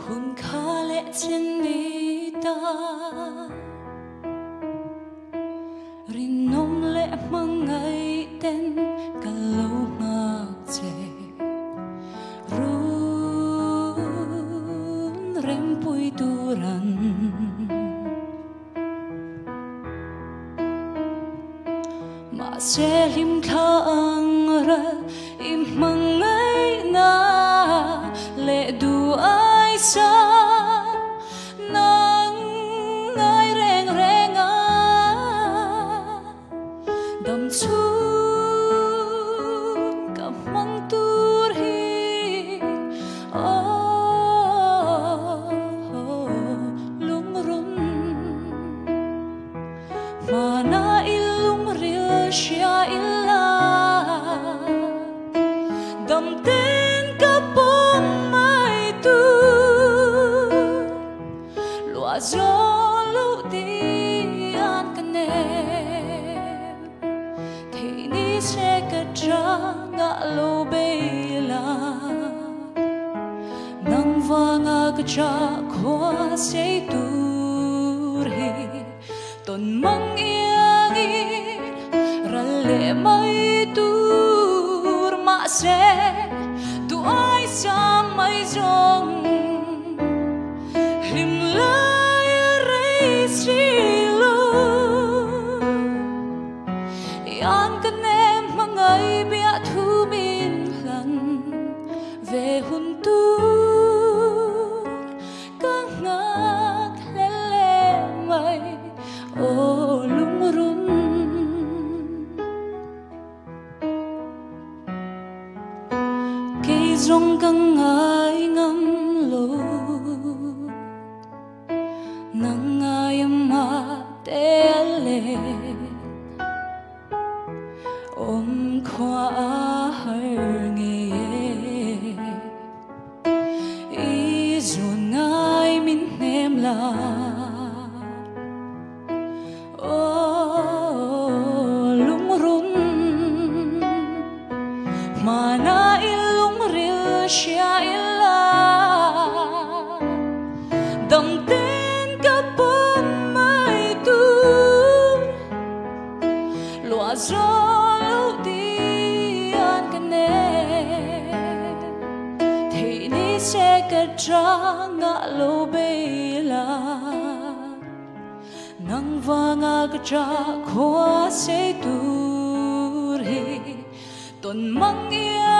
hun khá lệ trên đi ta rin nôm lệ mang ngày tên cả lâu ngạc chê run rem pui turan mà sẽ lim khá ang ra im mang ngày na lệ du ai xa nang ai reng reng à đầm chun cả mang tur hi lung run mà na ilung ril shia illa đầm tên cả bom mai tu lúa gió lâu đi an căn em thì ni sẽ cất ra ngã lâu bê la nang vanga cất ra khoa say tu ri ton mang yêu ra lệ mai tur mà sẽ tu ai xa mai rong lim lai rei silo an kan em mang ai bia thu min lần về hun tu các ngạc lê lê mây ô lung run cây rong căng ai ngâm lô nang ai mà té lệ ôm khoa hơi nghe ý ruộng ai min em là lung run mà na ilung ril shia illa đầm tên cả bom mai tu lúa gió lâu đi an căn em thì ni sẽ cất ra ngã lâu bê la nang vanga cất ra khoa say tu ri ton mang yêu